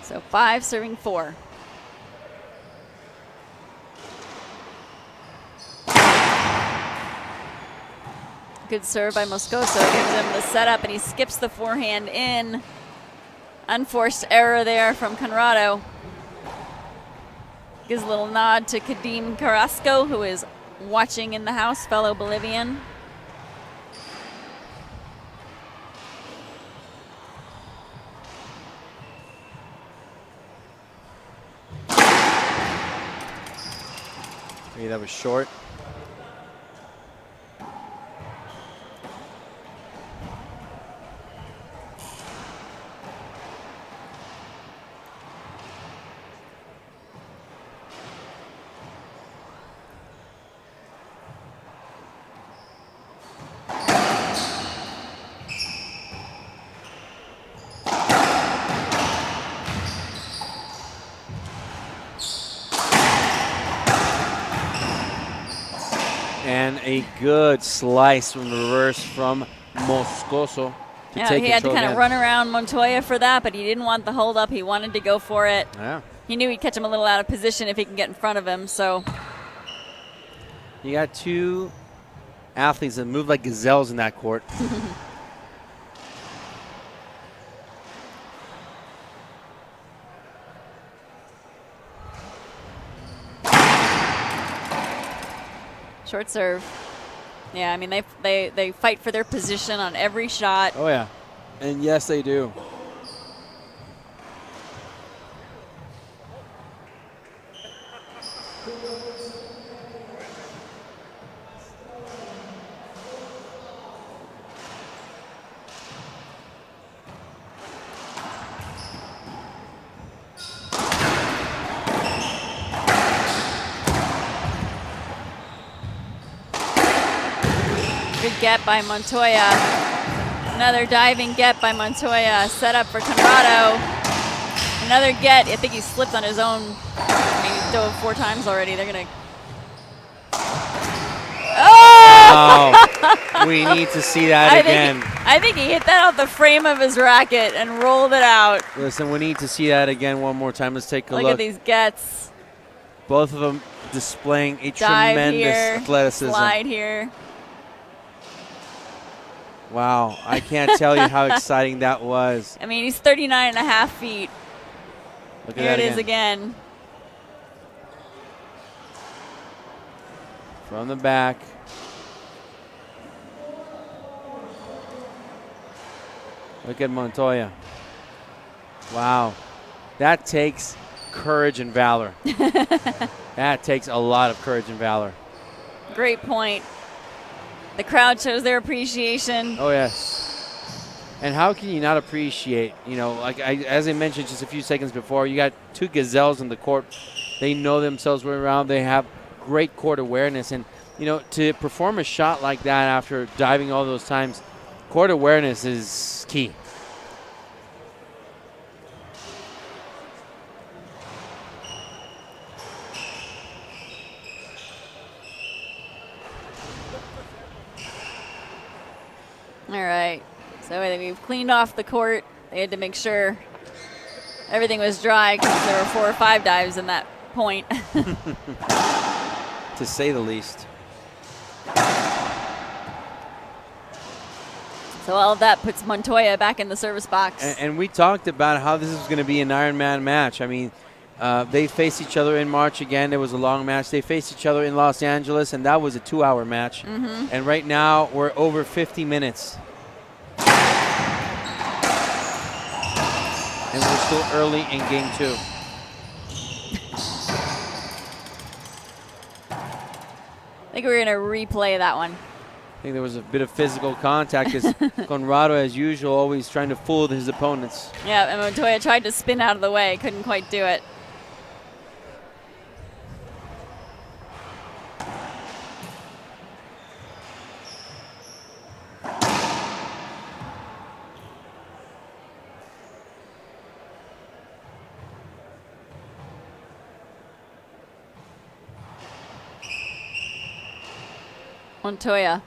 So 5 serving 4. Good serve by Moscoso. Gives him the setup, and he skips the forehand in. Unforced error there from Conrado. Gives a little nod to Kadim Carrasco, who is watching in the house, fellow Bolivian. Maybe that was short. And a good slice from the reverse from Moscoso to Yeah, take he had to control kind of again. run around Montoya for that, but he didn't want the hold up. He wanted to go for it. Yeah. He knew he'd catch him a little out of position if he can get in front of him, so. You got two athletes that move like gazelles in that court. Short serve. Yeah, I mean, they fight for their position on every shot. Oh, yeah. And yes, they do. Good get by Montoya. Another diving get by Montoya. Set up for Conrado. Another get. I think he slipped on his own. I mean, he dove 4 times already. They're going to. Oh! Oh, we need to see that again. I think he hit that off the frame of his racket and rolled it out. Listen, we need to see that again one more time. Let's take a Look look. at these gets. Both of them displaying a Dive tremendous here, athleticism. slide here. Wow, I can't tell you how exciting that was. I mean, he's 39 and a half feet. Look at Here that it is again. From the back. Look at Montoya. Wow. That takes courage and valor. That takes a lot of courage and valor. Great point. The crowd shows their appreciation. Oh, yes. And how can you not appreciate, you know, like as I mentioned just a few seconds before, you got two gazelles in the court They know themselves way around. They have great court awareness. And, to perform a shot like that after diving all those times, court awareness is key. All right. So we've cleaned off the court. They had to make sure everything was dry because there were 4 or 5 dives in that point. To say the least. So all of that puts Montoya back in the service box. And we talked about how this is going to be an Ironman match. I mean, they faced each other in March again. It was a long match. They faced each other in Los Angeles, and that was a 2-hour match. Mm-hmm. And right now, we're over 50 minutes. And we're still early in game 2. I think we're going to replay that one. I think there was a bit of physical contact as Conrado, as usual, always trying to fool his opponents. Yeah, and Montoya tried to spin out of the way. Couldn't quite do it. Montoya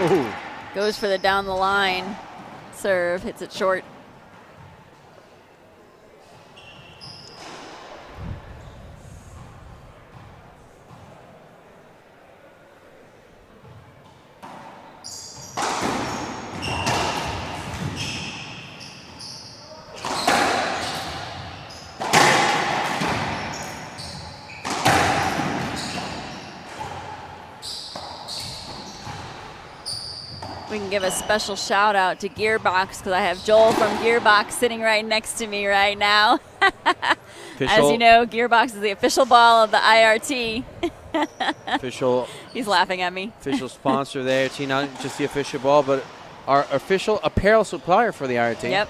Ooh. goes for the down the line serve, hits it short. We can give a special shout out to Gearbox because I have Joel from Gearbox sitting right next to me right now. As you know, Gearbox is the official ball of the IRT. Official. He's laughing at me. Official sponsor there. See, not just the official ball, but our official apparel supplier for the IRT. Yep.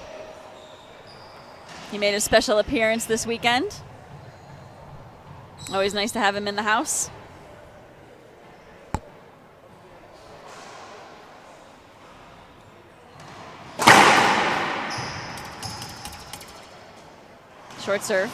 He made a special appearance this weekend. Always nice to have him in the house. Short serve.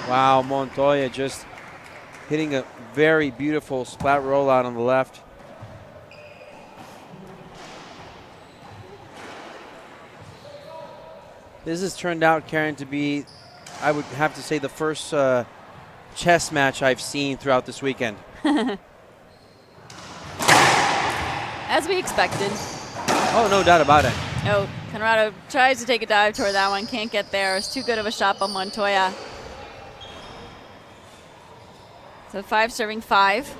Wow, Montoya just hitting a very beautiful splat rollout on the left. This has turned out, Karen, to be, I would have to say, the first chess match I've seen throughout this weekend. As we expected. Oh, no doubt about it. Oh, Conrado tries to take a dive toward that one. Can't get there. It's too good of a shot by Montoya. So 5 serving 5.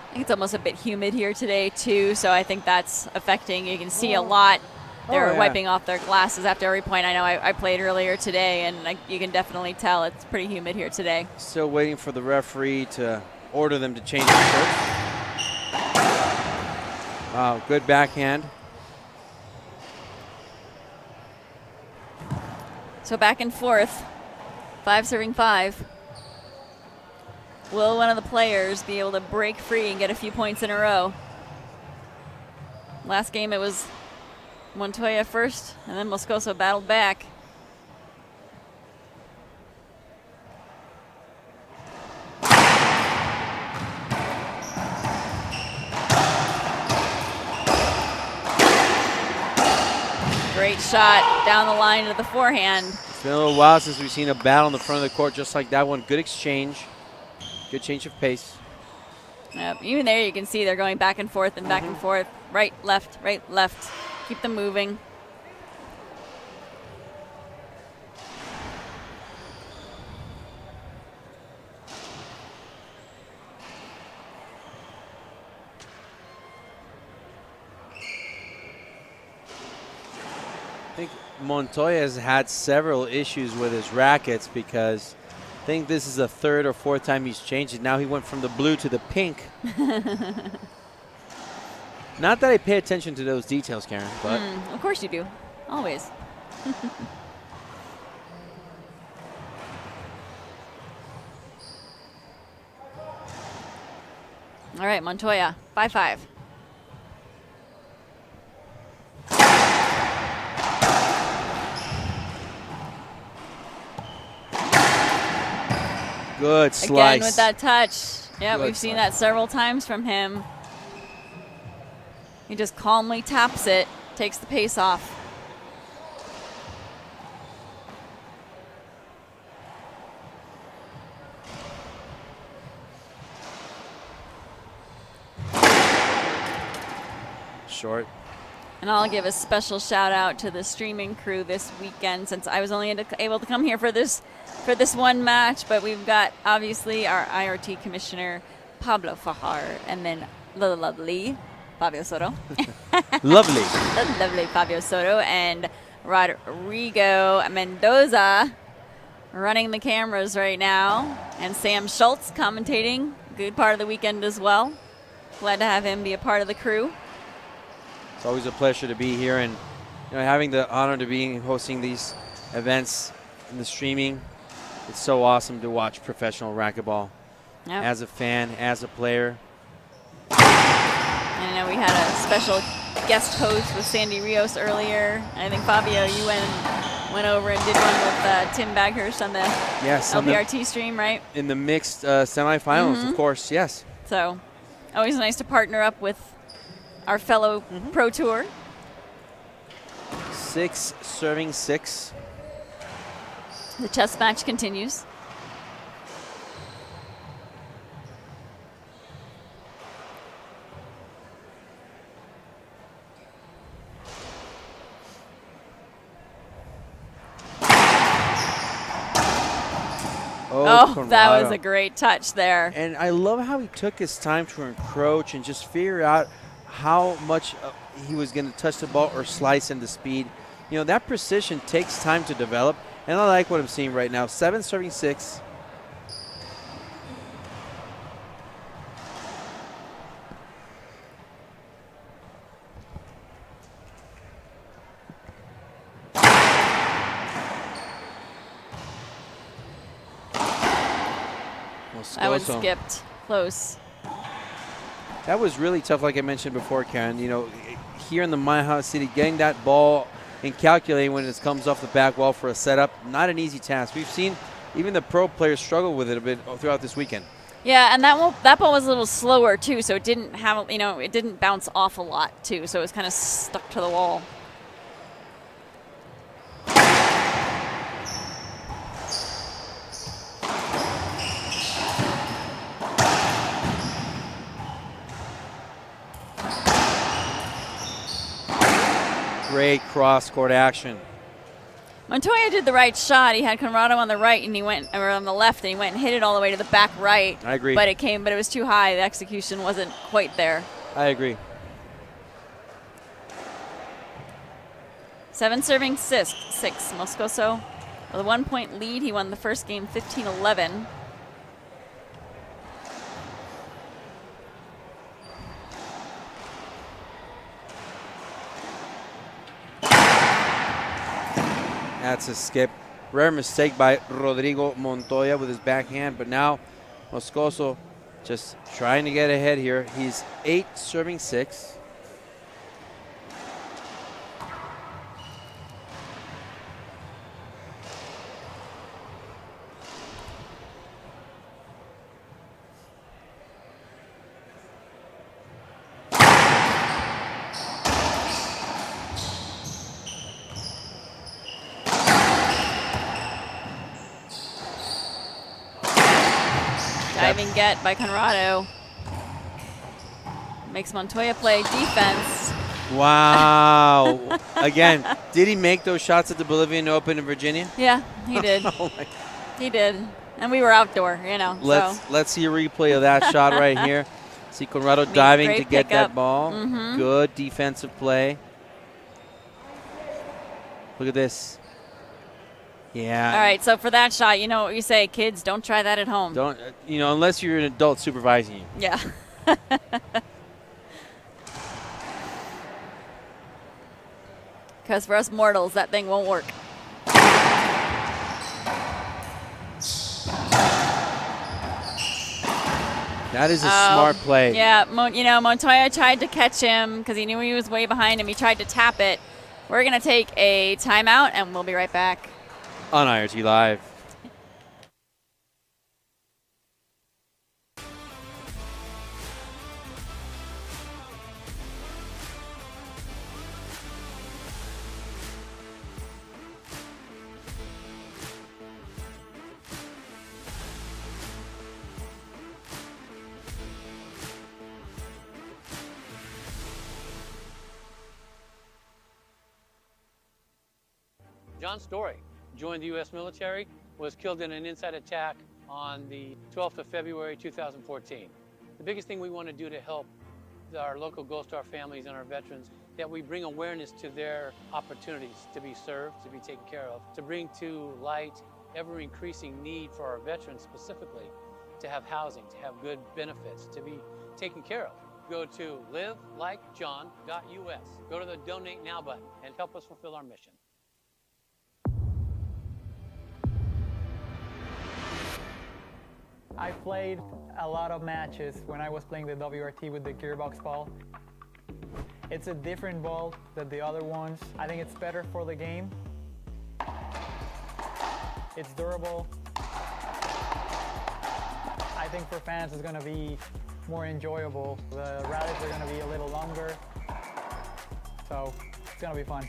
I think it's almost a bit humid here today too, so I think that's affecting. You can see a lot. They're wiping off their glasses after every point. I know I played earlier today, and you can definitely tell it's pretty humid here today. Still waiting for the referee to order them to change their shirts. Wow, good backhand. So back and forth, 5 serving 5. Will one of the players be able to break free and get a few points in a row? Last game it was Montoya first, and then Moscoso battled back. Great shot down the line to the forehand. It's been a little while since we've seen a battle in the front of the court just like that one. Good exchange. Good change of pace. Yep. Even there you can see they're going back and forth and back and forth. Right, left, right, left. Keep them moving. I think Montoya has had several issues with his rackets because I think this is the third or fourth time he's changed it. Now he went from the blue to the pink. Not that I pay attention to those details, Karen, but Of course you do. Always. All right, Montoya, 5-5. good slice. Again with that touch. Yeah, Good we've seen slice. that several times from him. He just calmly taps it, takes the pace off. Short. And I'll give a special shout out to the streaming crew this weekend, since I was only able to come here for this one match. But we've got obviously our IRT commissioner Pablo Fajar, and then the lovely Fabio Soto, Lovely. the lovely Fabio Soto, and Rodrigo Mendoza running the cameras right now, and Sam Schultz commentating. Good part of the weekend as well. Glad to have him be a part of the crew. It's always a pleasure to be here, and having the honor to be hosting these events in the streaming. It's so awesome to watch professional racquetball. Yep. As a fan, as a player. And I know we had a special guest host with Sandy Rios earlier. And I think Fabio, you went over and did one with Tim Baghurst on the LPRT stream, right? In the mixed semifinals, of course, yes. So always nice to partner up with our fellow Pro Tour. 6 serving 6. The chess match continues. Oh, that was a great touch there. And I love how he took his time to encroach and just figure out how much he was going to touch the ball or slice into speed. That precision takes time to develop, and I like what I'm seeing right now. 7 serving 6. That one skipped close. That was really tough, like I mentioned before, Karen. Here in the Maja City, getting that ball and calculating when it comes off the back wall for a setup, not an easy task. We've seen even the pro players struggle with it a bit throughout this weekend. Yeah, and that ball was a little slower too, so it didn't have, it didn't bounce off a lot too, so it was kind of stuck to the wall. Great cross-court action. Montoya did the right shot. He had Conrado on the right, and or on the left, and he went and hit it all the way to the back right. I agree. But it was too high. The execution wasn't quite there. I agree. 7 serving 6. Moscoso with a 1-point lead. He won the first game 15-11. That's a skip. Rare mistake by Rodrigo Montoya with his backhand, but now Moscoso just trying to get ahead here. He's 8 serving 6. diving get by Conrado. Makes Montoya play defense. Wow. Again, did he make those shots at the Bolivian Open in Virginia? Yeah, he did. Oh my. He did. And we were outdoor, you know. Let's see a replay of that shot right here. See Conrado Made a diving great to get pickup. that ball. Good defensive play. Look at this. Yeah. All right, so for that shot, you know what you say, kids, don't try that at home. Don't unless you're an adult supervising you. Yeah. Because for us mortals, that thing won't work. That is a smart play. Yeah, Montoya tried to catch him because he knew he was way behind him. He tried to tap it. We're going to take a timeout, and we'll be right back. On IRT Live. John Story joined the U.S. military, was killed in an inside attack on the 12th of February 2014. The biggest thing we want to do to help our local Gold Star families and our veterans, that we bring awareness to their opportunities to be served, to be taken care of, to bring to light ever-increasing need for our veterans specifically, to have housing, to have good benefits, to be taken care of. Go to livelikejohn.us. Go to the Donate Now button and help us fulfill our mission. I played a lot of matches when I was playing the WRT with the gearbox ball. It's a different ball than the other ones. I think it's better for the game. It's durable. I think for fans it's going to be more enjoyable. The rallies are going to be a little longer, so it's going to be fun.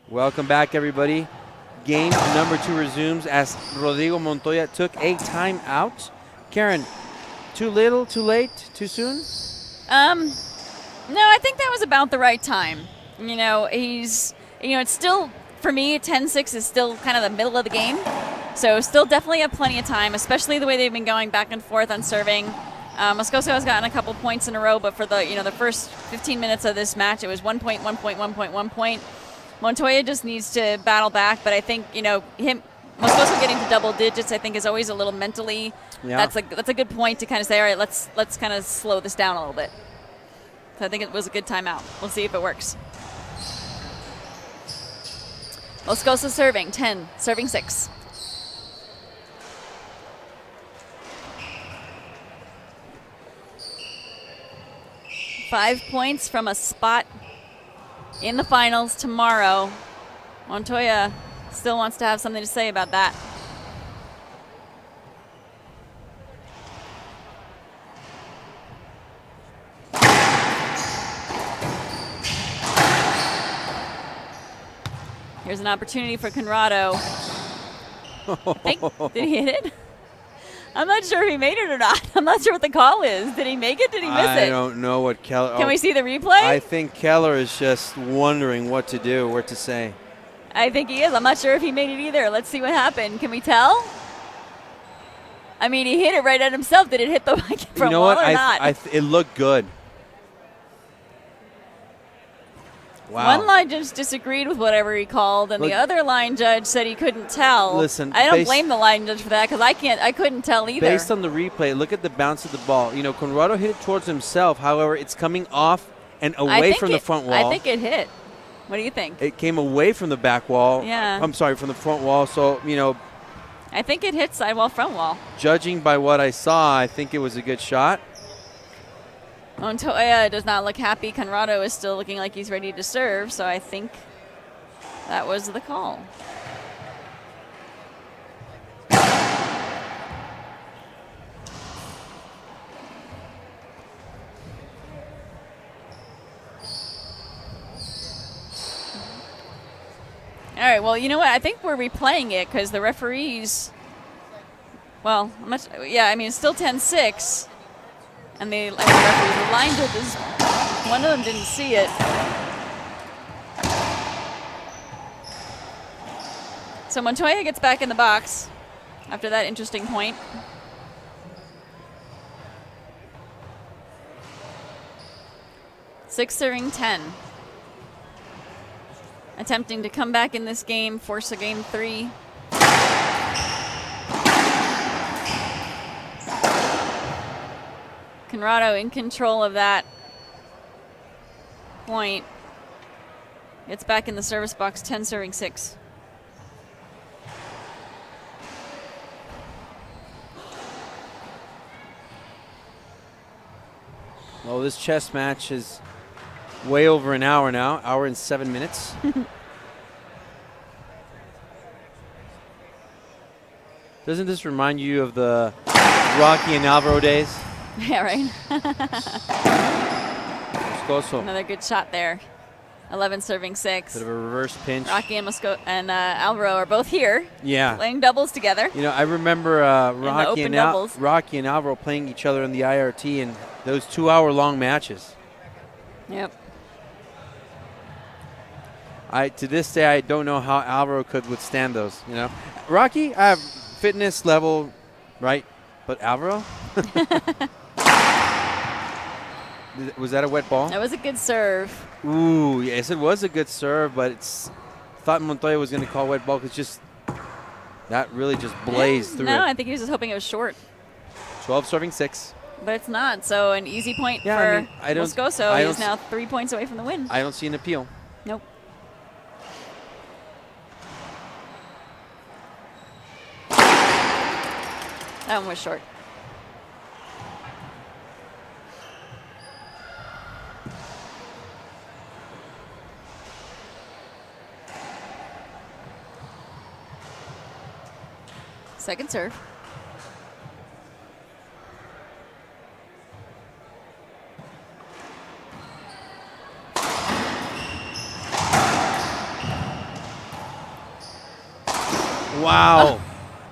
Welcome back, everybody. Game number 2 resumes as Rodrigo Montoya took a timeout. Karen, too little, too late, too soon? No, I think that was about the right time. It's still, for me, 10-6 is still kind of the middle of the game. So still definitely have plenty of time, especially the way they've been going back and forth on serving. Moscoso has gotten a couple points in a row, but for the first 15 minutes of this match, it was 1 point, 1 point, 1 point, 1 point. Montoya just needs to battle back, but I think Moscoso getting to double digits, I think, is always a little mentally. Yeah. That's a good point to kind of say, all right, let's kind of slow this down a little bit. So I think it was a good timeout. We'll see if it works. Moscoso serving 10, serving 6. Five points from a spot in the finals tomorrow. Montoya still wants to have something to say about that. Here's an opportunity for Conrado. Did he hit it? I'm not sure if he made it or not. I'm not sure what the call is. Did he make it? Did he miss it? I don't know what Keller... Can we see the replay? I think Keller is just wondering what to do, what to say. I think he is. I'm not sure if he made it either. Let's see what happened. Can we tell? I mean, he hit it right at himself. Did it hit the front wall or not? It looked good. Wow. One line judge disagreed with whatever he called, and the other line judge said he couldn't tell. Listen, I don't blame the line judge for that because I couldn't tell either. Based on the replay, look at the bounce of the ball. Conrado hit it towards himself. However, it's coming off and away from the front wall. I think it hit. What do you think? It came away from the back wall. Yeah. I'm sorry, from the front wall. So, I think it hit sidewall, front wall. Judging by what I saw, I think it was a good shot. Montoya does not look happy. Conrado is still looking like he's ready to serve, so I think that was the call. All right, well, you know what? I think we're replaying it because the referees, well, I mean, it's still 10-6. And the referees, the line judges, one of them didn't see it. So Montoya gets back in the box after that interesting point. Six serving 10. Attempting to come back in this game, force a game 3. Conrado in control of that point. Gets back in the service box, 10 serving 6. Well, this chess match is way over an hour now, hour and 7 minutes. Doesn't this remind you of the Rocky and Alvaro days? Yeah, right. Moscoso. Another good shot there. 11 serving 6. Bit of a reverse pinch. Rocky and Alvaro are both here. Yeah. Playing doubles together. You know, I remember Rocky and Alvaro playing each other in the IRT and those 2-hour-long matches. Yep. To this day, I don't know how Alvaro could withstand those. You know, Rocky, I have fitness level, right? But Alvaro. Was that a wet ball? That was a good serve. Ooh, yes, it was a good serve, but thought Montoya was going to call wet ball because just that really just blazed through it. No, I think he was just hoping it was short. 12 serving 6. But it's not, so an easy point for Moscoso. He's now 3 points away from the win. I don't see an appeal. Nope. That one was short. Second serve. Wow.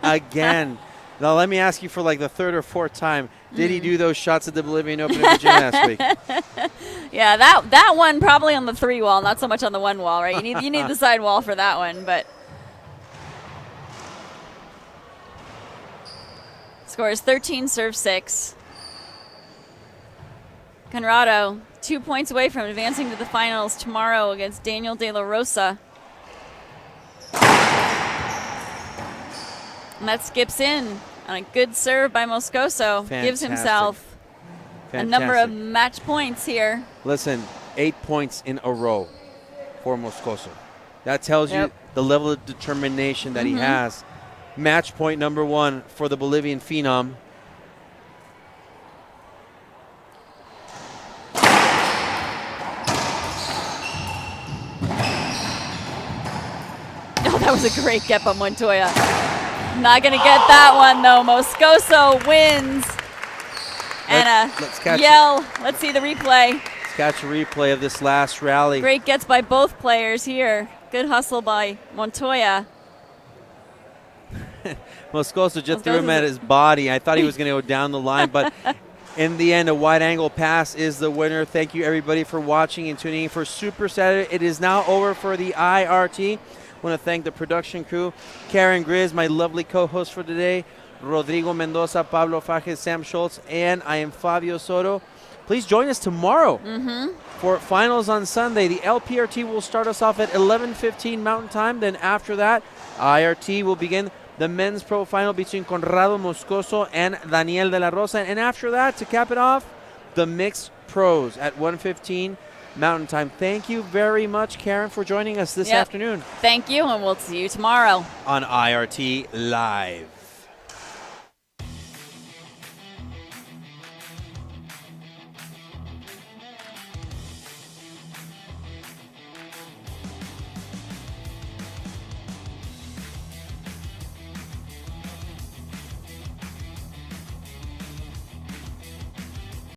Again. Now let me ask you for like the third or fourth time. Did he do those shots at the Bolivian Open in the gym last week? Yeah, that one probably on the 3 wall, not so much on the 1 wall, right? You need the side wall for that one, but score is 13 serve 6. Conrado 2 points away from advancing to the finals tomorrow against Daniel De La Rosa. And that skips in on a good serve by Moscoso. Fantastic. Gives himself a number of match points here. Listen, 8 points in a row for Moscoso. That tells you the level of determination that he has. Match point number 1 for the Bolivian phenom. Oh, that was a great get by Montoya. Not going to get that one, though. Moscoso wins. And let's catch yell. Let's see the replay. Let's catch a replay of this last rally. Great gets by both players here. Good hustle by Montoya. Moscoso just threw him at his body. I thought he was going to go down the line, but in the end, a wide-angle pass is the winner. Thank you, everybody, for watching and tuning in for Super Saturday. It is now over for the IRT. I want to thank the production crew, Karen Grizz, my lovely co-host for today, Rodrigo Mendoza, Pablo Fajes, Sam Schultz, and I am Fabio Soto. Please join us tomorrow for finals on Sunday. The LPRT will start us off at 11:15 Mountain Time. Then after that, IRT will begin the men's pro final between Conrado Moscoso and Daniel De La Rosa. And after that, to cap it off, the mixed pros at 1:15 Mountain Time. Thank you very much, Karen, for joining us this afternoon. Thank you, and we'll see you tomorrow on IRT Live.